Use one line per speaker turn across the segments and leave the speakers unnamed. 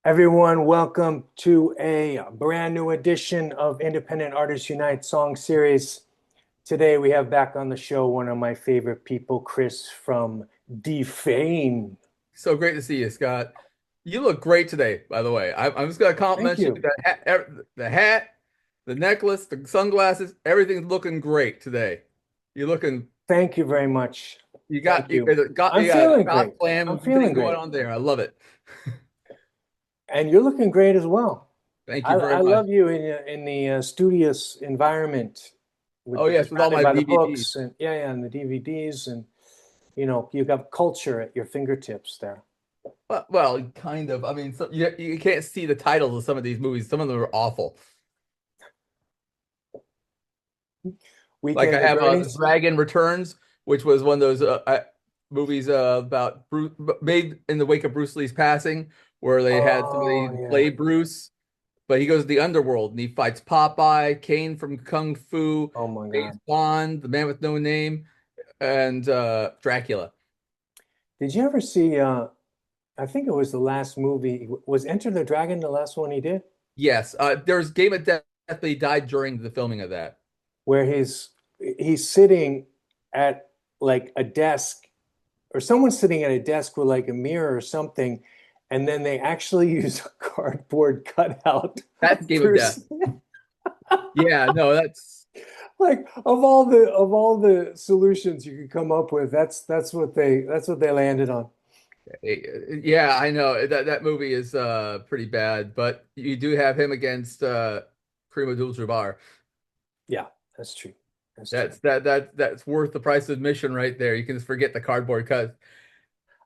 Everyone, welcome to a brand new edition of Independent Artists Unite Song Series. Today we have back on the show one of my favorite people, Chris from Feen.
So great to see you, Scott. You look great today, by the way. I'm just gonna
Thank
compliment you.
you.
The hat, the necklace, the sunglasses, everything's looking great today. You're looking.
Thank you very much.
You
Thank
got you
you.
got
I'm
you got a
feeling
God
great. I'm
plan
feeling
thing going
great.
on there. I love it.
And you're looking great as well.
Thank
I,
you very
I
much.
love you in the studious environment with
Oh yes, with all
surrounded
my
by the
DVDs.
books and yeah, and the DVDs and you got culture at your fingertips there.
Well, kind of. I mean, you can't see the titles of some of these movies. Some of them are awful. Like I
Weekend at
have
Bernie's.
Dragon Returns, which was one of those movies about Bruce, made in the wake of Bruce Lee's passing, where they had
Oh
somebody
yeah.
play Bruce, but he goes to the underworld and he fights Popeye, Kane from Kung Fu,
Oh my
James
God.
Bond, the Man with No Name, and Dracula.
Did you ever see I think it was the last movie. Was Enter the Dragon the last one he did?
Yes, there's Game of Death, but he died during the filming of that.
Where he's sitting at like a desk or someone's sitting at a desk with like a mirror or something, and then they actually use a cardboard cutout
That's
of
Game of Death.
Bruce.
Yeah, no, that's
Like of all the solutions you could come up with, that's what they landed on.
yeah, I know that movie is pretty bad, but you do have him against Kareem Abdul-Jabbar.
Yeah, that's true. That's true.
That's worth the price of admission right there. You can just forget the cardboard cut.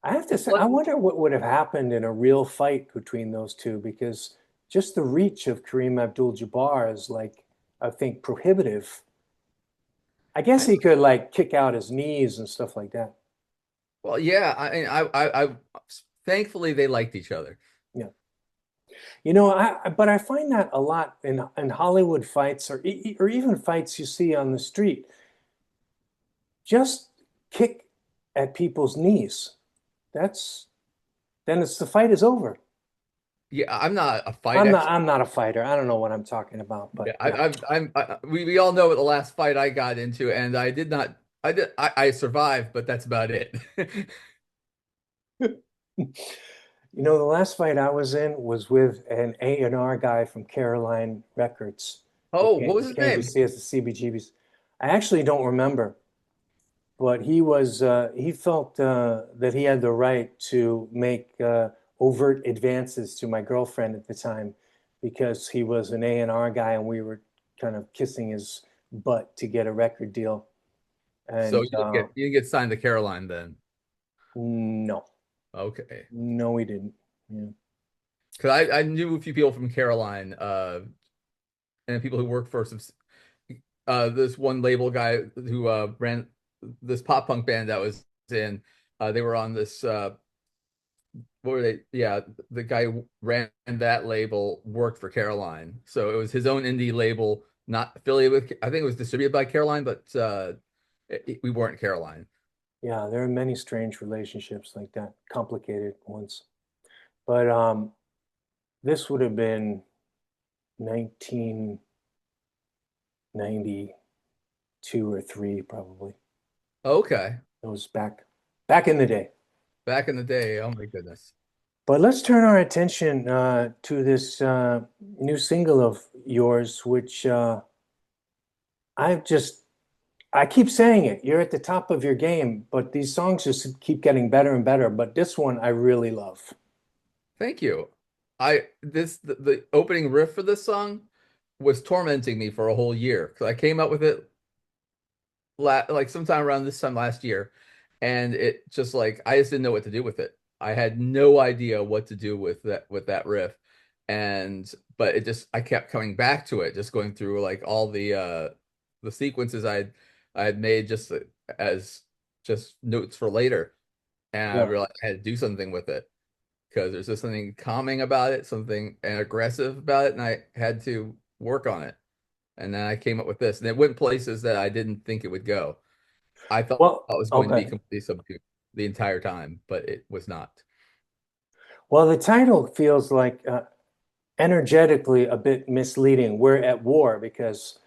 I have to say, I
What?
wonder what would have happened in a real fight between those two because just the reach of Kareem Abdul-Jabbar is like, I think, prohibitive. I guess
I
he could like kick out his knees and stuff like that.
well, yeah, I thankfully they liked each other.
Yeah. But I find that a lot in Hollywood fights or even fights you see on the street. Just kick at people's knees. That's then it's the fight is over.
Yeah, I'm not a fight expert.
I'm not a fighter. I don't know what I'm talking about,
Yeah,
but yeah.
we all know what the last fight I got into, and I did not. I survived, but that's about it.
The last fight I was in was with an A&R guy from Caroline Records
Oh, what was
who
his
came to
name?
see us at CBGB's. I actually don't remember, but he felt that he had the right to make overt advances to my girlfriend at the time because he was an A&R guy and we were kind of kissing his butt to get a record deal.
So
And
you didn't get signed to Caroline then.
no,
Okay.
no, we didn't. Yeah.
Because I knew a few people from Caroline, and people who worked for some this one label guy who ran this pop punk band that was in. They were on this. What were they? Yeah, the guy who ran that label worked for Caroline, so it was his own indie label, not affiliated with. I think it was distributed by Caroline, but we weren't Caroline.
Yeah, there are many strange relationships like that, complicated ones. But this would have been 1992 or 3, probably.
Okay,
It was back in the day.
back in the day. Oh my goodness.
But let's turn our attention to this new single of yours, which I've just I keep saying it. You're at the top of your game, but these songs just keep getting better and better. But this one I really love.
Thank you. The opening riff for this song was tormenting me for a whole year because I came up with it like sometime around this time last year, and it just like I just didn't know what to do with it. I had no idea what to do with that riff, and but it just I kept coming back to it, just going through like all the sequences I had made just as just notes for later, and I
Yeah.
realized I had to do something with it because there's just something calming about it, something and aggressive about it, and I had to work on it. And then I came up with this, and it went places that I didn't think it would go. I thought
Well,
it was going to be
okay.
completely subdued the entire time, but it was not.
Well, the title feels like energetically a bit misleading. We're at war because,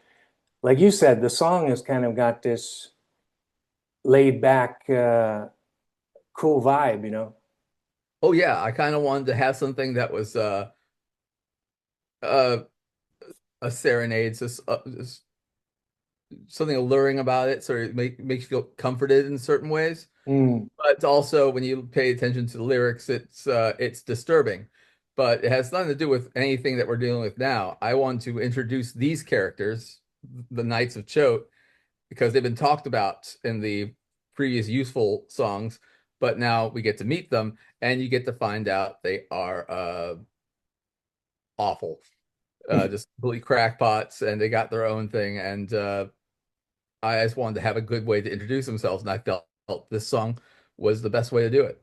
like you said, the song has kind of got this laid back, cool vibe, you know?
Oh yeah, I kind of wanted to have something that was uh a serenade, just something alluring about it, so it makes you feel comforted in certain ways.
Mm.
But also, when you pay attention to the lyrics, it's disturbing. But it has nothing to do with anything that we're dealing with now. I want to introduce these characters, the Knights of Chote, because they've been talked about in the previous useful songs, but now we get to meet them, and you get to find out they are awful, just complete crackpots, and they got their own thing. And I just wanted to have a good way to introduce themselves, and I felt this song was the best way to do it.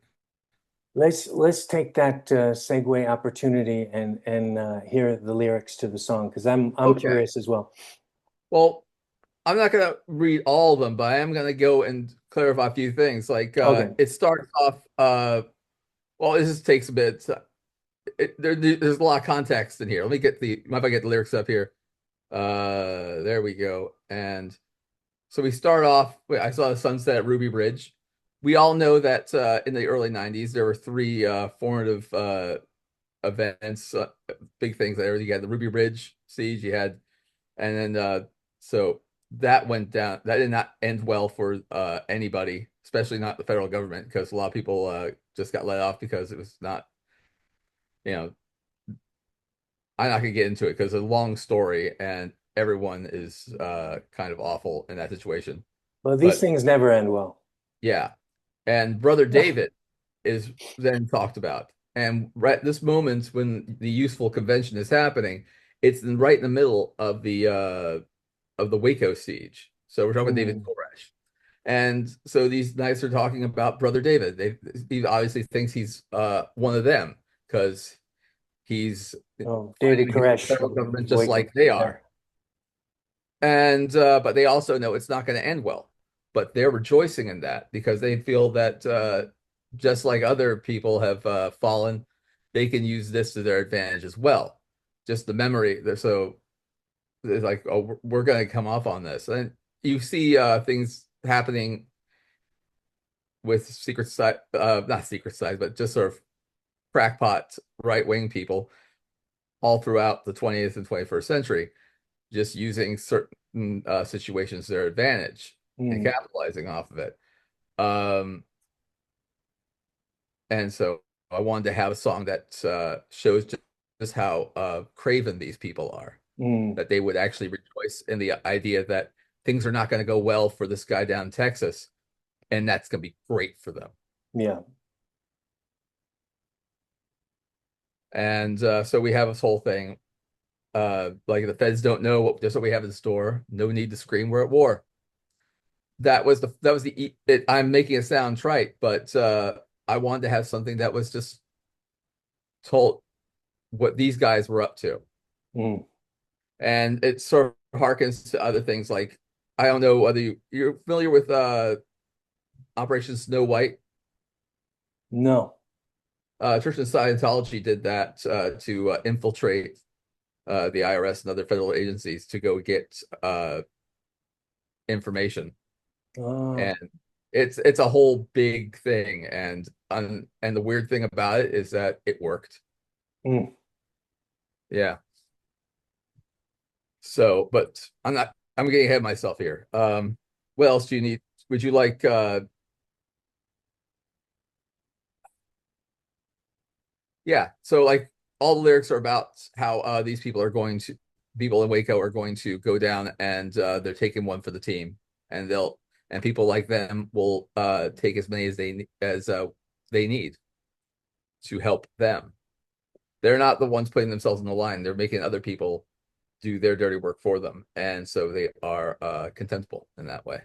Let's take that segue opportunity and hear the lyrics to the song because I'm
Okay.
curious as well.
Well, I'm not gonna read all of them, but I am gonna go and clarify a few things. Like
Okay.
it starts off well, this just takes a bit. There's a lot of context in here. Let me get the if I get the lyrics up here. There we go. And so we start off. Wait, I saw the sunset at Ruby Bridge. We all know that in the early '90s there were three formative events, big things there. You had the Ruby Bridge siege. You had, and then so that went down. That did not end well for anybody, especially not the federal government, because a lot of people just got let off because it was not, you know, I'm not gonna get into it because it's a long story and everyone is kind of awful in that situation.
Well, these
But
things never end well.
yeah, and Brother David is then talked about. And right this moment when the useful convention is happening, it's right in the middle of the Waco siege. So we're talking about David
Mm.
Koresh. And so these knights are talking about Brother David. He obviously thinks he's one of them because he's
Oh, David
fighting against the
Koresh,
federal government just
Waco.
like they
Yeah.
are. And but they also know it's not going to end well. But they're rejoicing in that because they feel that just like other people have fallen, they can use this to their advantage as well. Just the memory. So it's like, oh, we're going to come off on this. And you see things happening with secret side, not secret side, but just sort of crackpot right wing people all throughout the 20th and 21st century, just using certain situations to their advantage and
Mm.
capitalizing off of it. Um, and so I wanted to have a song that shows just how craven these people are,
Mm.
that they would actually rejoice in the idea that things are not going to go well for this guy down in Texas, and that's going to be great for them.
Yeah.
And so we have this whole thing. Like the feds don't know just what we have in store. No need to scream. We're at war. That was I'm making it sound trite, but I wanted to have something that was just told what these guys were up to,
Mm.
and it sort of harkens to other things like I don't know whether you're familiar with Operation Snow White.
No.
Church and Scientology did that to infiltrate the IRS and other federal agencies to go get information,
Oh.
and it's a whole big thing. And the weird thing about it is that it worked.
Mm.
Yeah. So, but I'm getting ahead of myself here. What else do you need? Would you like yeah, so like all the lyrics are about how these people in Waco are going to go down and they're taking one for the team, and they'll and people like them will take as many as they need to help them. They're not the ones putting themselves on the line. They're making other people do their dirty work for them, and so they are contemptible in that way.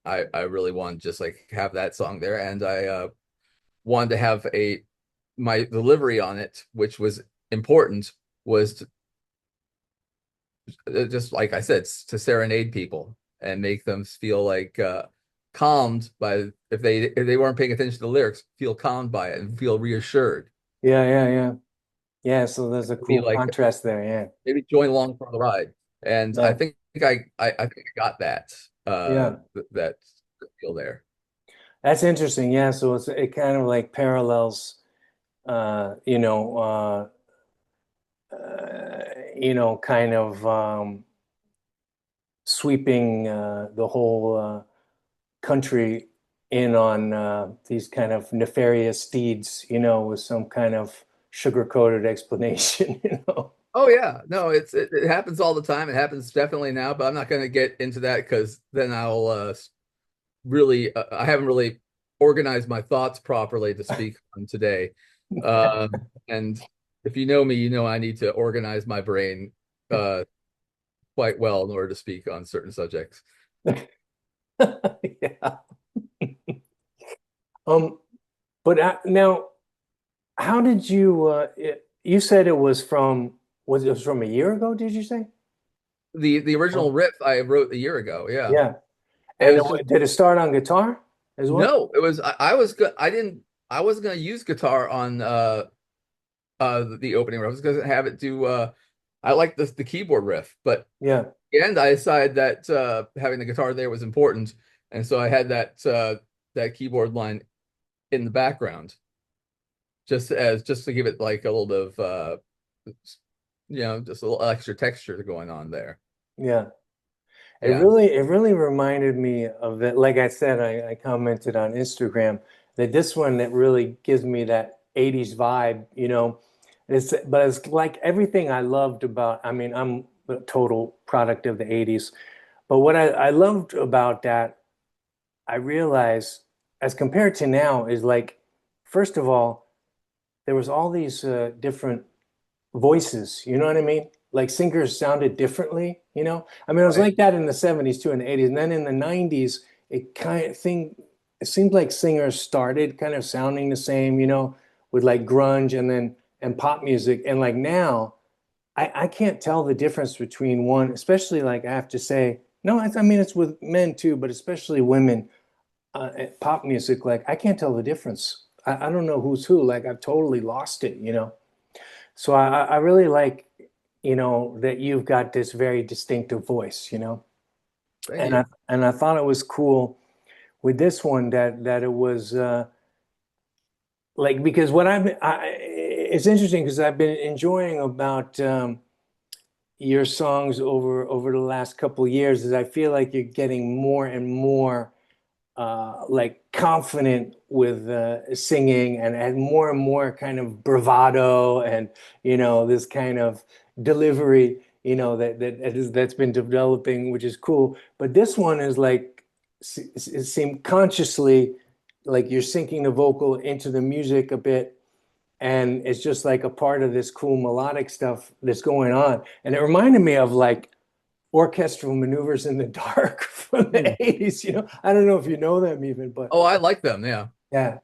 I really want to just like have that song there, and I wanted to have a my delivery on it, which was important, was just like I said, to serenade people and make them feel like calmed by if they weren't paying attention to the lyrics, feel calmed by it and feel reassured.
Yeah, yeah, yeah. Yeah, so there's a
Be
cool
like
contrast there. Yeah.
maybe join along for the ride. And I
Yeah.
think I think I got that
Yeah.
that feel there.
That's interesting. Yeah, so it kind of like parallels kind of sweeping the whole country in on these kind of nefarious deeds, with some kind of sugar-coated explanation,
Oh yeah, no, it happens all the time. It happens definitely now, but I'm not going to get into that because then I'll really I haven't really organized my thoughts properly to speak on today. And if you know me, you know I need to organize my brain uh, quite well in order to speak on certain subjects.
Yeah. Um, but now, how did you said it was from a year ago, did you say?
The original
Oh,
riff I wrote a year ago. Yeah,
yeah.
it
And
was just
did it start on guitar as well?
no. It was I was good. I wasn't going to use guitar on the opening riff. I was going to have it do I like the keyboard riff, but
Yeah.
and I decided that having the guitar there was important, and so I had that keyboard line in the background, just to give it like a little bit of just a little extra texture going on there.
Yeah.
Yeah,
It really reminded me of it. Like I said, I commented on Instagram that this one that really gives me that 80s vibe, but it's like everything I loved about, I mean, I'm a total product of the 80s, but what I loved about that, I realized as compared to now is like, first of all, there was all these different voices, you know what I mean? Like singers sounded differently, I mean, it was
right.
like that in the 70s too, in the 80s. And then in the 90s, it seemed like singers started kind of sounding the same, with like grunge and pop music. And like now, I can't tell the difference between one, especially like I have to say, no, I mean, it's with men too, but especially women, pop music, like I can't tell the difference. I don't know who's who. Like I've totally lost it. So I really like, that you've got this very distinctive voice.
Thank
And
you.
I thought it was cool with this one that it was like because it's interesting because I've been enjoying about your songs over the last couple of years is I feel like you're getting more and more like confident with singing and more and more kind of bravado and this kind of delivery that's been developing, which is cool. But this one is like it seemed consciously like you're sinking the vocal into the music a bit. And it's just like a part of this cool melodic stuff that's going on. And it reminded me of like orchestral maneuvers in the dark from
Hmm.
the 80s. I don't know if you know them even, but
Oh, I like them. Yeah,
yeah,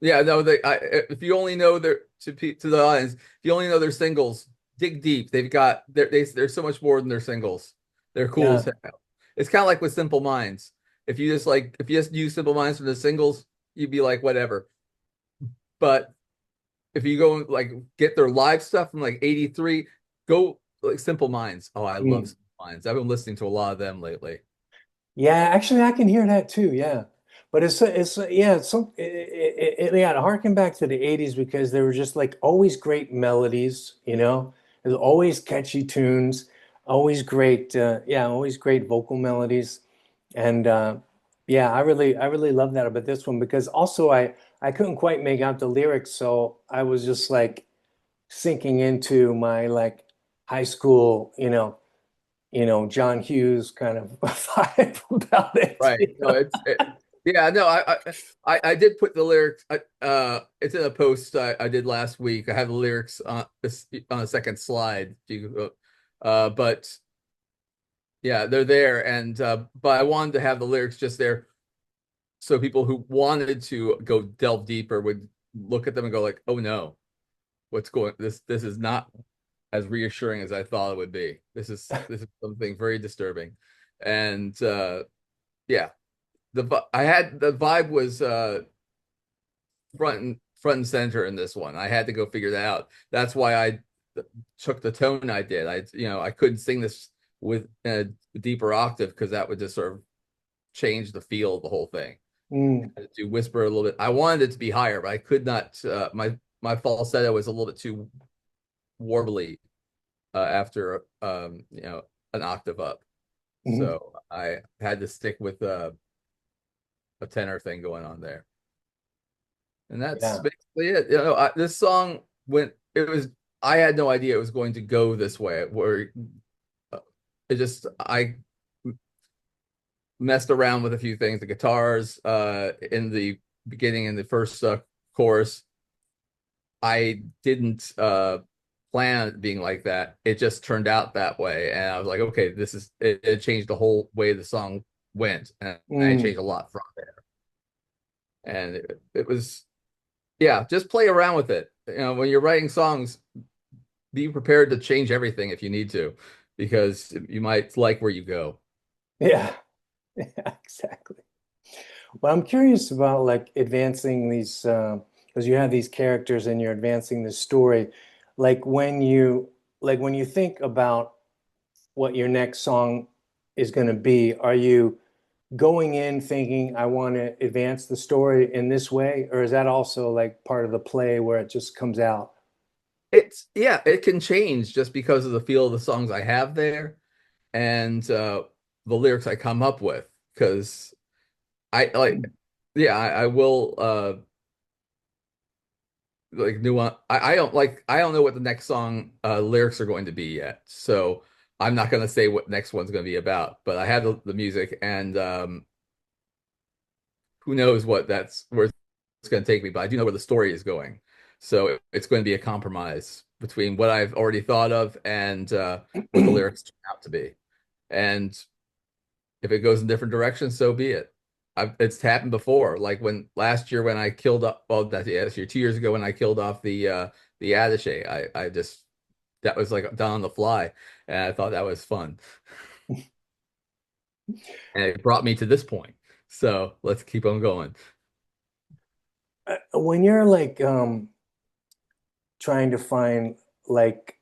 yeah. No, if you only know their to the audience, if you only know their singles, dig deep. They're so much more than their singles. They're cool as
yeah,
hell. It's kind of like with Simple Minds. If you just use Simple Minds from the singles, you'd be like whatever. But if you go like get their live stuff from like '83, go like Simple Minds. Oh, I love
mm.
Simple Minds. I've been listening to a lot of them lately.
Yeah. Actually, I can hear that too. Yeah, but yeah, yeah, to harken back to the 80s because they were just like always great melodies. There's always catchy tunes, always great, yeah, always great vocal melodies. And yeah, I really love that about this one because also I couldn't quite make out the lyrics, so I was just like sinking into my like high school, John Hughes kind of vibe about it.
Right. No, yeah, no, I did put the lyrics it's in a post I did last week. I have the lyrics on this on a second slide. But yeah, they're there and but I wanted to have the lyrics just there so people who wanted to go delve deeper would look at them and go like, "Oh no, this is not as reassuring as I thought it would be. This is something very disturbing." And yeah, I had the vibe was front and center in this one. I had to go figure that out. That's why I took the tone I did. I couldn't sing this with a deeper octave because that would just sort of change the feel of the whole thing.
Mm,
To whisper a little bit. I wanted it to be higher, but I could not. My falsetto was a little bit too warbly after an octave up,
mhm.
so I had to stick with a tenor thing going on there, and that's
Yeah.
basically it. This song went. It was. I had no idea it was going to go this way. Where uh, it just I messed around with a few things. The guitars in the beginning in the first chorus I didn't plan it being like that. It just turned out that way. And I was like, okay, it changed the whole way the song went. And I
Mm.
changed a lot from there. And it was, yeah, just play around with it. When you're writing songs, be prepared to change everything if you need to, because you might like where you go.
Yeah. Yeah, exactly. Well, I'm curious about like advancing these because you have these characters and you're advancing the story. Like when you think about what your next song is going to be, are you going in thinking I want to advance the story in this way, or is that also like part of the play where it just comes out?
Yeah, it can change just because of the feel of the songs I have there and the lyrics I come up with. Because I like, yeah, I will like nuance. I don't know what the next song lyrics are going to be yet, so I'm not going to say what next one's going to be about. But I have the music, and who knows where it's going to take me. But I do know where the story is going, so it's going to be a compromise between what I've already thought of and what the lyrics turn out to be. And if it goes in different directions, so be it. It's happened before. Like when last year when I killed off, well, that yeah, this year, 2 years ago when I killed off the attaché, I just that was like done on the fly, and I thought that was fun, and it brought me to this point. So let's keep on going.
When you're like trying to find like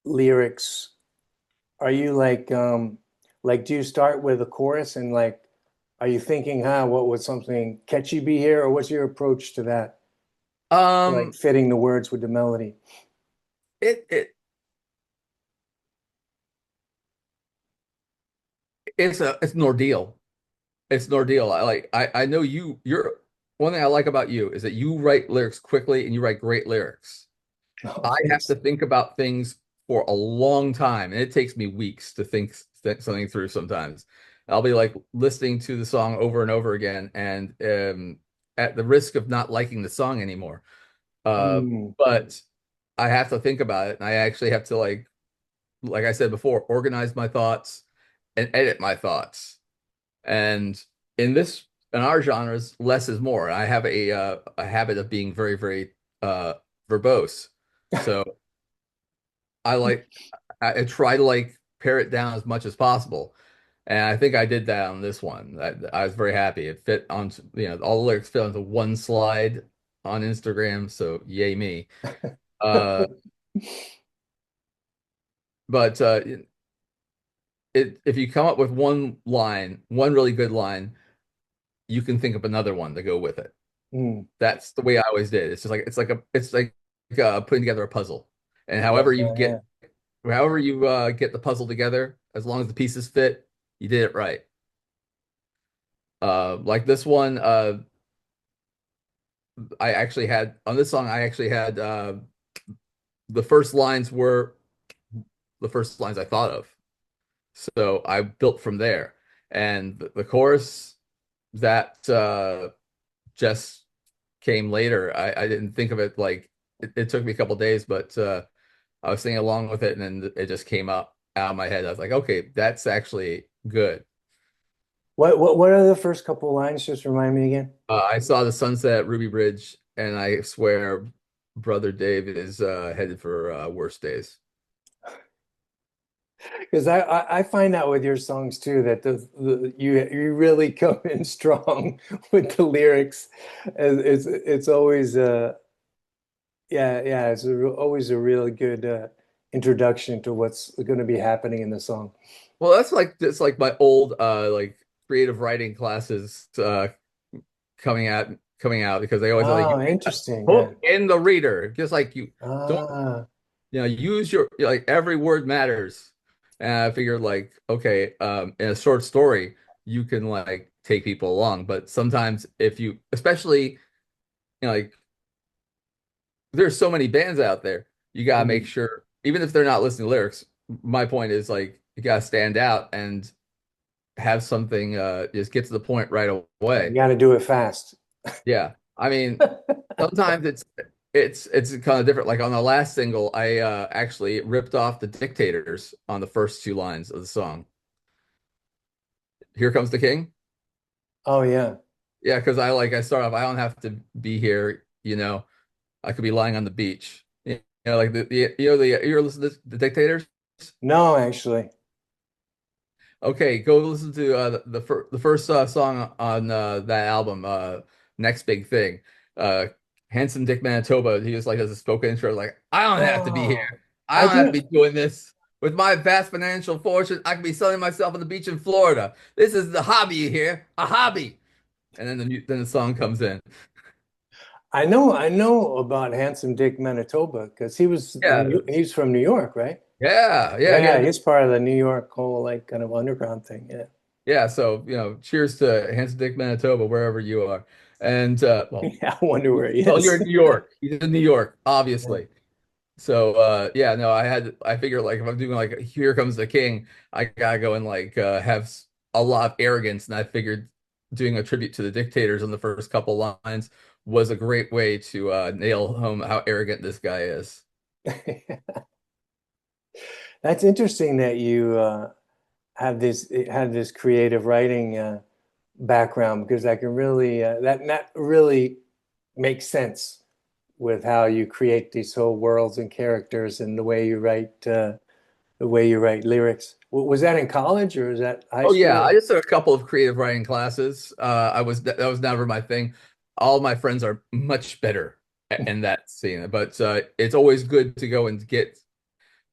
lyrics, are you like do you start with a chorus and like are you thinking, what would something catchy be here, or what's your approach to that? Like
Um,
fitting the words with the melody.
it it's an ordeal. It's an ordeal. I know you're one thing I like about you is that you write lyrics quickly and you write great lyrics.
Oh,
I have
thanks.
to think about things for a long time, and it takes me weeks to think something through sometimes. I'll be like listening to the song over and over again, and at the risk of not liking the song anymore.
Mm.
But I have to think about it, and I actually have to like I said before, organize my thoughts and edit my thoughts. And in this, in our genres, less is more. I have a habit of being very, very verbose. So I like I try to like pare it down as much as possible. And I think I did that on this one. I was very happy. It fit on, all the lyrics fit onto one slide on Instagram, so yay me. Uh, but if you come up with one line, one really good line, you can think of another one to go with it.
Mm.
That's the way I always did. It's like putting together a puzzle. And
Yeah, yeah, yeah.
however you get the puzzle together, as long as the pieces fit, you did it right. Like this one, I actually had on this song, I actually had the first lines were the first lines I thought of. So I built from there. And the chorus that just came later. I didn't think of it like it took me a couple days, but I was singing along with it, and then it just came out of my head. I was like, okay, that's actually good.
What are the first couple lines? Just remind me again.
I saw the sunset at Ruby Bridge, and I swear, brother Dave is headed for worse days.
Because I find out with your songs too that you really come in strong with the lyrics. And it's always yeah, always a really good introduction to what's going to be happening in the song.
Well, that's like my old like creative writing classes coming out because they always like
Oh,
you
interesting. Yeah.
hook in the reader, just like you don't
Ah,
use your like every word matters. And I figured like okay, in a short story you can like take people along, but sometimes if you especially like there's so many bands out there, you gotta make
mm.
sure even if they're not listening to lyrics, my point is like you gotta stand out and have something just get to the point right
Yeah, you
away.
got to do it fast.
Yeah. I mean, sometimes it's kind of different. Like on the last single, I actually ripped off the Dictators on the first two lines of the song. Here comes the king.
Oh yeah.
Yeah, because I start off, I don't have to be here, I could be lying on the beach. Like you're listening to the Dictators?
No, actually.
Okay, go listen to the first song on that album, Next Big Thing. Uh, Handsome Dick Manitoba. He just like has a spoken intro, like I don't have to be
Oh,
here. I
I
don't have to
do.
be doing this. With my vast financial fortune, I could be sunning myself on the beach in Florida. This is the hobby here, a hobby. And then the song comes in.
I know about Handsome Dick Manitoba because
Yeah,
he's from New York, right?
yeah.
Yeah, he's part of the New York whole like kind of underground thing. Yeah.
Yeah. So cheers to Handsome Dick Manitoba, wherever you are. And
Yeah, I wonder where he
well, you're
is.
in New York. He's in New York,
Yeah.
obviously. So yeah, no, I figured like if I'm doing like Here Comes the King, I gotta go and like have a lot of arrogance, and I figured doing a tribute to the dictators on the first couple lines was a great way to nail home how arrogant this guy is.
That's interesting that you have this creative writing background because I can really that really makes sense with how you create these whole worlds and characters and the way you write lyrics. Was that in college or was that high
Oh yeah, I
school?
just took a couple of creative writing classes. That was never my thing. All my friends are much better in that scene, but it's always good to go and get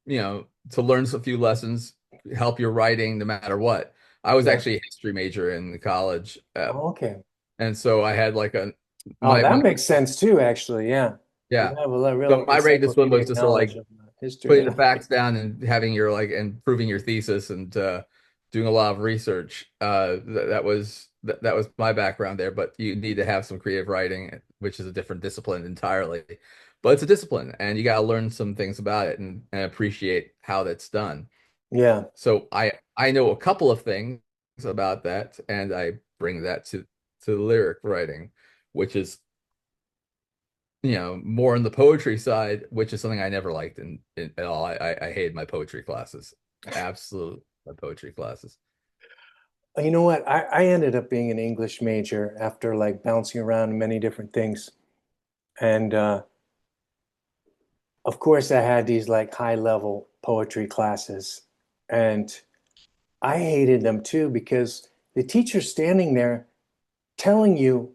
to learn a few lessons, help your writing no matter what. I was
Yeah.
actually a history major in college,
Oh, okay.
and so I had like
Oh,
my
that makes sense too, actually. Yeah. You
yeah.
have a
So
real
my ready discipline was
encyclopedic
just sort of
knowledge
like
of history.
putting
Yeah.
the facts down and having your like and proving your thesis and doing a lot of research. That was my background there, but you need to have some creative writing, which is a different discipline entirely. But it's a discipline, and you got to learn some things about it and appreciate how that's done.
Yeah.
So I know a couple of things about that, and I bring that to lyric writing, which is more on the poetry side, which is something I never liked at all. I hated my poetry classes. Absolute my poetry classes.
You know what? I ended up being an English major after like bouncing around many different things. And of course, I had these like high level poetry classes. And I hated them too because the teacher's standing there telling you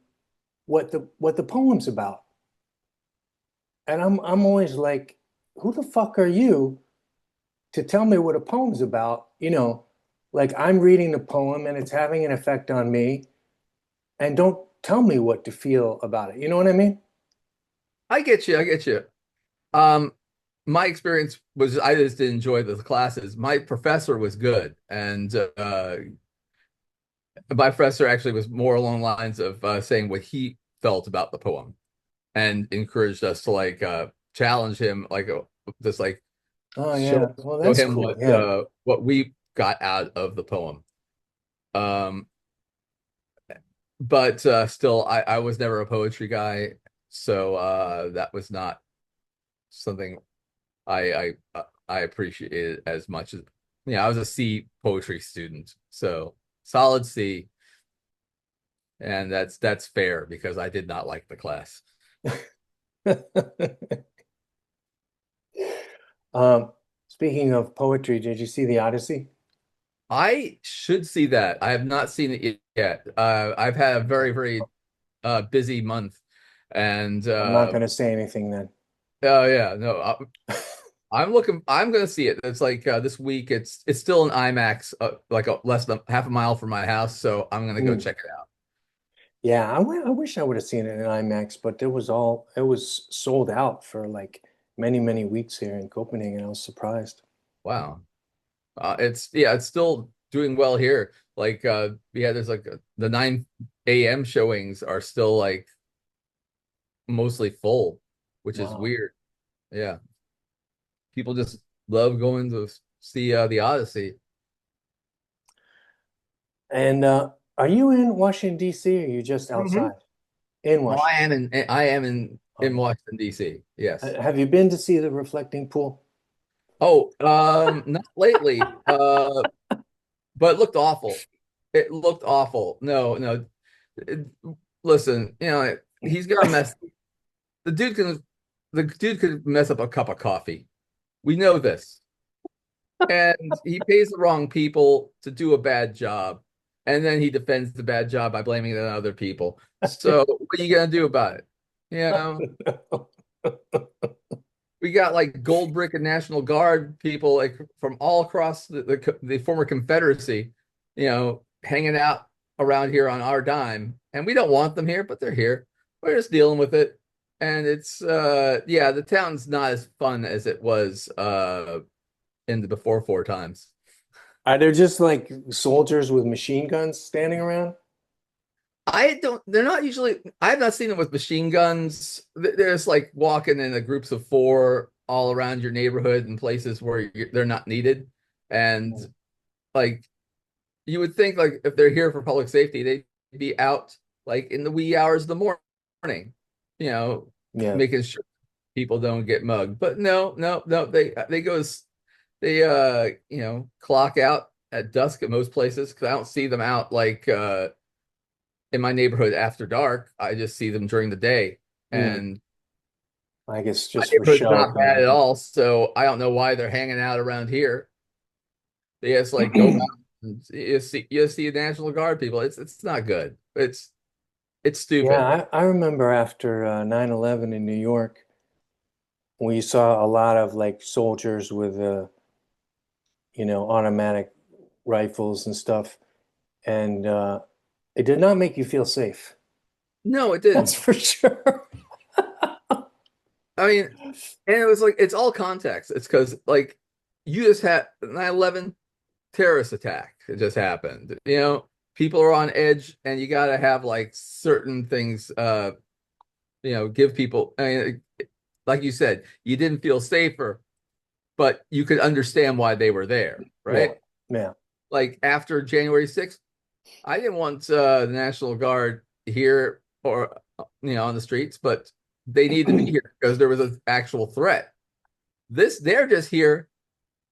what the poem's about. And I'm always like, who the fuck are you to tell me what a poem's about? Like I'm reading the poem and it's having an effect on me, and don't tell me what to feel about it. You know what I mean?
I get you. I get you. Um, my experience was I just didn't enjoy the classes. My professor was good, and my professor actually was more along the lines of saying what he felt about the poem and encouraged us to like challenge him, like just like
Oh
show
yeah. Well,
show
that's
him
cool. Yeah.
what we got out of the poem. Um, but still, I was never a poetry guy, so that was not something I appreciated as much as I was a C poetry student, so solid C, and that's fair because I did not like the class.
Um, Speaking of poetry, did you see the Odyssey?
I should see that. I have not seen it yet. I've had a very, very busy month, and
I'm not going to say anything then.
oh yeah, no, I'm looking. I'm gonna see it. It's like this week. It's still an IMAX, like less than half a mile from my house, so I'm gonna go
Hmm.
check it out.
Yeah, I wish I would have seen it in IMAX, but it was sold out for like many, many weeks here in Copenhagen. I was surprised.
Wow. It's yeah, it's still doing well here. Like yeah, there's like the 9 a.m. showings are still like mostly full, which is
Wow.
weird. Yeah. People just love going to see the Odyssey.
And are you in Washington, D.C., or are you just
Hmm.
outside? In
Well,
Washington.
I am in
Okay.
Washington, D.C. Yes.
Have you been to see the reflecting pool?
Oh, not lately. But it looked awful. It looked awful. No, no. It- Listen, he's gonna mess. The dude can, the dude could mess up a cup of coffee. We know this, and he pays the wrong people to do a bad job, and then he defends the bad job by blaming it on other people. So, what are you gonna do about it? You know, we got like Gold Brick and National Guard people like from all across the former Confederacy, hanging out around here on our dime, and we don't want them here, but they're here. We're just dealing with it, and it's yeah, the town's not as fun as it was in the before four times.
Are there just like soldiers with machine guns standing around?
I don't. They're not usually. I have not seen them with machine guns. They're just like walking in a groups of four all around your neighborhood in places where they're not needed, and like you would think like if they're here for public safety, they'd be out like in the wee hours of the morning, you know,
Yeah.
making sure people don't get mugged. But no, no, no, they go they clock out at dusk at most places because I don't see them out like in my neighborhood after dark. I just see them during the day.
Hmm.
And
I guess
my
just for
neighborhood's
show,
not
kind
bad
of.
at all, so I don't know why they're hanging out around here. They just like go out and you see National Guard people. It's not good. It's stupid.
Yeah, I remember after 9/11 in New York, we saw a lot of like soldiers with automatic rifles and stuff, and it did not make you feel safe.
No, it
That's
didn't.
for sure.
I mean, and it was like it's all context. It's because like you just had 9/11 terrorist attack. It just happened. People are on edge, and you got to have like certain things. Give people. I mean, like you said, you didn't feel safer, but you could understand why they were there,
Yeah,
right?
yeah.
Like after January 6th, I didn't want the National Guard here or on the streets, but they need to be here because there was an actual threat. They're just here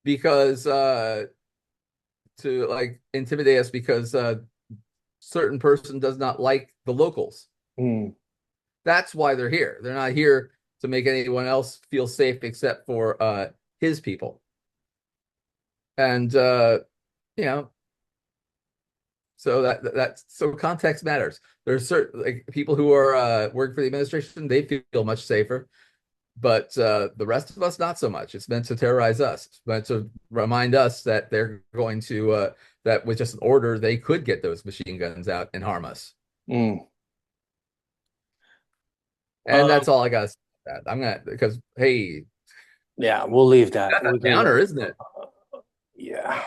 because to like intimidate us because certain person does not like the locals.
Hmm.
That's why they're here. They're not here to make anyone else feel safe except for his people. And you know, so so context matters. There's certain like people who are working for the administration, they feel much safer, but the rest of us not so much. It's meant to terrorize us. It's meant to remind us that they're going to that with just an order they could get those machine guns out and harm us.
Mm.
And that's all I got to say about that. I'm gonna because hey,
Yeah, we'll leave that.
that's a
We'll do
downer,
that.
isn't it?
Yeah,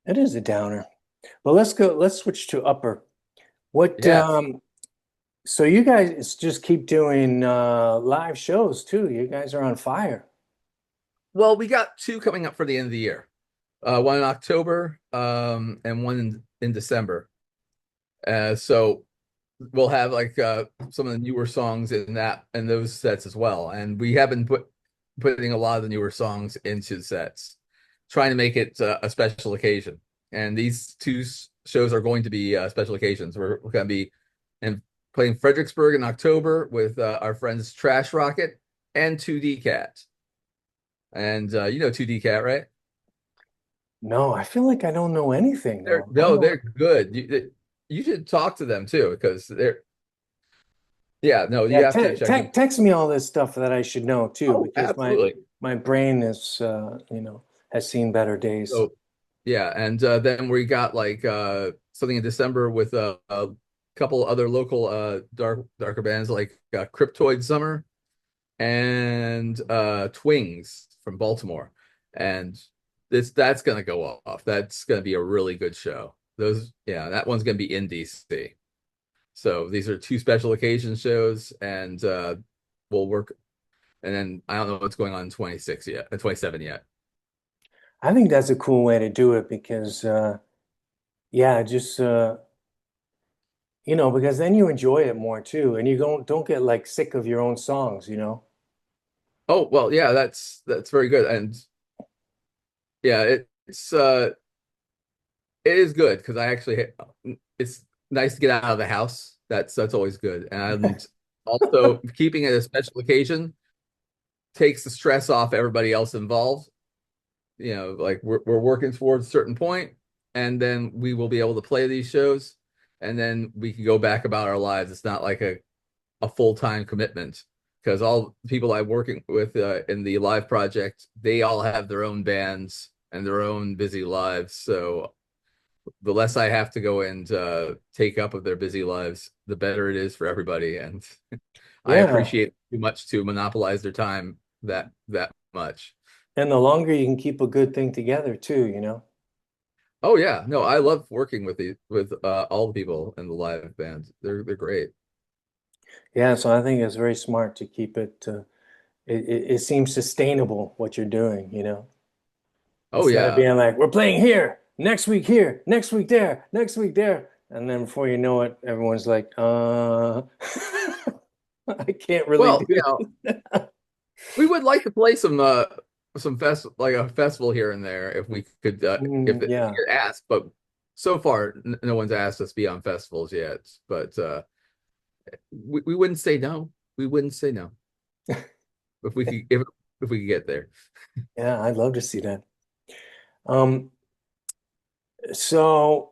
it is a downer. Well, let's go. Let's switch to upper. What,
Yes.
so you guys just keep doing live shows too. You guys are on fire.
Well, we got two coming up for the end of the year. One in October, and one in December. So we'll have like some of the newer songs in that and those sets as well. And we have been putting a lot of the newer songs into the sets, trying to make it a special occasion. And these two shows are going to be special occasions. We're going to be in, playing Fredericksburg in October with our friends Trash Rocket and 2D Cat. And you know 2D Cat, right?
No, I feel like I don't know anything
They're
though. I don't
no,
know.
they're good. You should talk to them too because they're yeah, no,
Yeah,
you have to check them.
text me all this stuff that I should know too,
Oh,
because
absolutely.
my brain is has seen better days.
So yeah, and then we got like something in December with a couple other local darker bands like Cryptoid Summer and Twings from Baltimore. And that's gonna go off. That's gonna be a really good show. Those yeah, that one's gonna be in DC. So these are two special occasion shows, and we'll work. And then I don't know what's going on in 26 yet, 27 yet.
I think that's a cool way to do it because yeah, just because then you enjoy it more too, and you don't get like sick of your own songs, you know.
Oh well, yeah, that's very good, and yeah, it is good because I actually it's nice to get out of the house. That's always good, and also keeping it a special occasion takes the stress off everybody else involved. You know, like we're working towards a certain point, and then we will be able to play these shows, and then we can go back about our lives. It's not like a full-time commitment because all the people I'm working with in the live project, they all have their own bands and their own busy lives. So the less I have to go and take up of their busy lives, the better it is for everybody. And I
Yeah,
appreciate too much to monopolize their time that much.
and the longer you can keep a good thing together too, you know.
Oh yeah, no, I love working with all the people in the live band. They're great.
Yeah, so I think it's very smart to keep it. It seems sustainable what you're doing, you know,
Oh
instead of
yeah.
being like, we're playing here, next week there, next week there, and then before you know it, everyone's like, I can't really
Well,
do
you know, we would like to play some fest like a festival here and there if we could if we
Yeah,
get asked, but so far no one's asked us to be on festivals yet. But we wouldn't say no. We wouldn't say no if we could if we could get there.
yeah, I'd love to see that. Um, so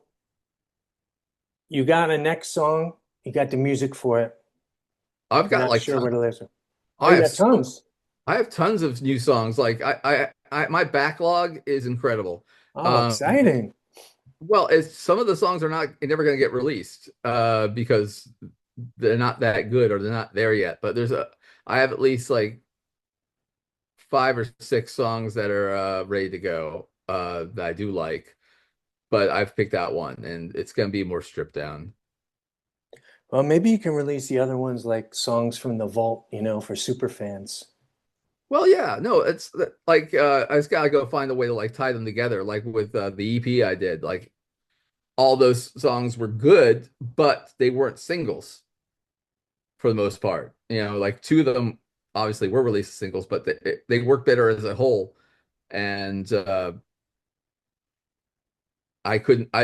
you got a next song, you got the music for it.
I've
You're
got
not
like
sure
tons,
where to listen. Oh,
I
you
have
got
so
tons.
I have tons of new songs. Like my backlog is incredible.
Oh,
Um,
exciting.
well, it's some of the songs are not never going to get released because they're not that good or they're not there yet. But I have at least like five or six songs that are ready to go that I do like. But I've picked out one, and it's going to be more stripped down.
Well, maybe you can release the other ones like songs from the vault, for super fans.
Well, yeah, no, it's like I just gotta go find a way to like tie them together, like with the EP I did. Like all those songs were good, but they weren't singles for the most part. You know, like two of them obviously were released as singles, but they work better as a whole. And I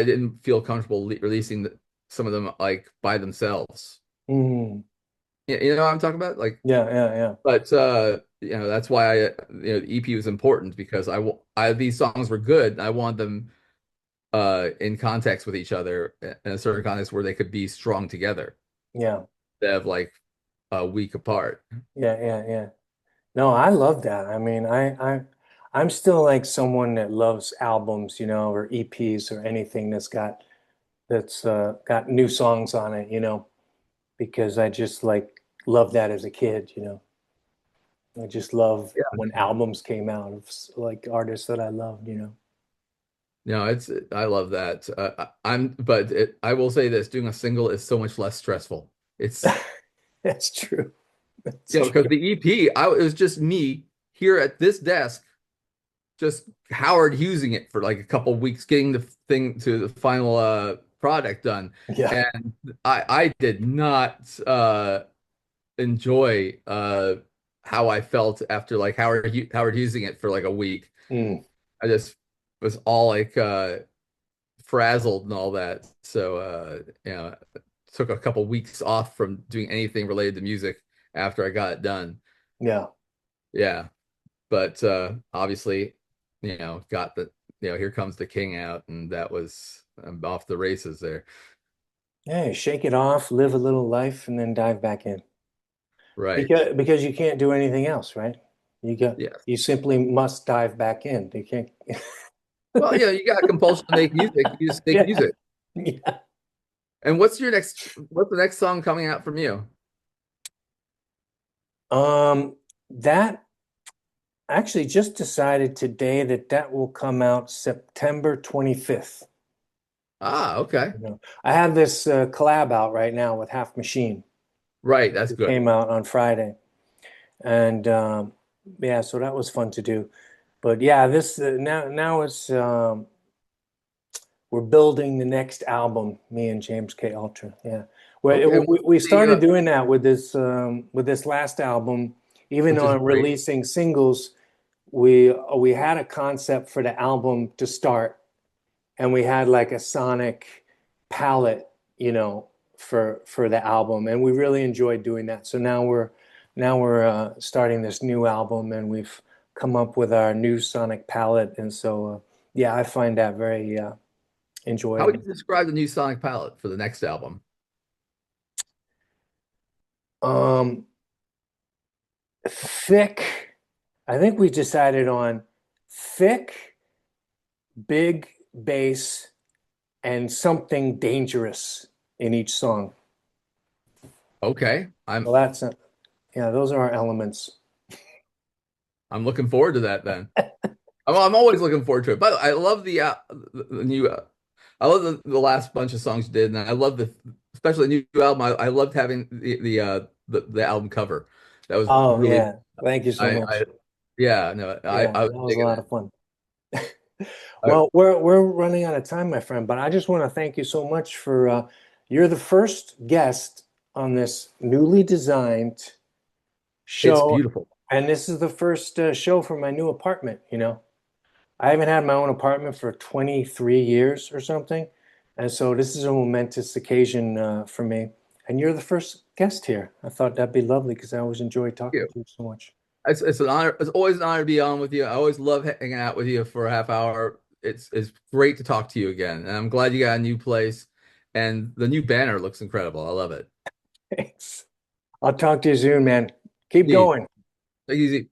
didn't feel comfortable releasing some of them like by themselves.
Mm,
You know what I'm talking about? Like,
yeah, yeah, yeah,
but that's why the EP was important because these songs were good. And I want them in context with each other in a certain context where they could be strong together
yeah,
instead of like a week apart.
yeah, yeah, yeah. No, I love that. I mean, I'm still like someone that loves albums, or EPs or anything that's got new songs on it, because I just like love that as a kid, I just love when albums came out of like artists that I loved.
No, I love that. But I will say this: doing a single is so much less stressful. It's
That's true. That's
because
true.
the EP, it was just me here at this desk, just Howard using it for like a couple of weeks, getting the thing to the final product done,
Yeah.
and I did not enjoy how I felt after like Howard using it for like a week.
Mm,
I just was all like frazzled and all that. So took a couple weeks off from doing anything related to music after I got it done.
yeah.
Yeah. but obviously, got the Here Comes the King out, and that was I'm off the races there.
Hey, shake it off, live a little life, and then dive back in.
Right.
Because you can't do anything else, right?
Yes.
You simply must dive back in. You can't.
Well, you got compulsion to make music. You just make
Yeah.
music.
Yeah.
And what's the next song coming out from you?
That actually just decided today that that will come out September 25th.
Ah, okay.
You know, I have this collab out right now with Half Machine.
Right, that's
It
good.
came out on Friday, and yeah, so that was fun to do. But yeah, this now it's we're building the next album, me and James K. Ultra. Yeah,
Okay, and
we
the
started doing that with this last album. Even
which
though
is
I'm
great.
releasing singles, we had a concept for the album to start, and we had like a sonic palette, you know, for the album, and we really enjoyed doing that. So now we're starting this new album, and we've come up with our new sonic palette, and so yeah, I find that very
How would
enjoyable.
you describe the new sonic palette for the next album?
Um, thick. I think we decided on thick, big bass, and something dangerous in each song.
Okay,
So that's yeah, those are our elements.
I'm looking forward to that then. I'm always looking forward to it. But I love the new I love the last bunch of songs you did, and I love the especially the new album. I loved having the album cover. That was
Oh
really
yeah, thank you so
I
much.
yeah, no,
Yeah,
I was
that was a
digging
lot
it.
of fun.
I,
Well, we're running out of time, my friend, but I just want to thank you so much for you're the first guest on this newly designed
it's
show,
beautiful.
and this is the first show for my new apartment, you know. I haven't had my own apartment for 23 years or something, and so this is a momentous occasion for me. And you're the first guest here. I thought that'd be lovely because I always enjoy talking to you so much.
It's an honor. It's always an honor to be on with you. I always love hanging out with you for a half hour. It's great to talk to you again, and I'm glad you got a new place. And the new banner looks incredible. I love it.
Thanks. I'll talk to you soon, man. Keep
Neat.
going.
Take it easy.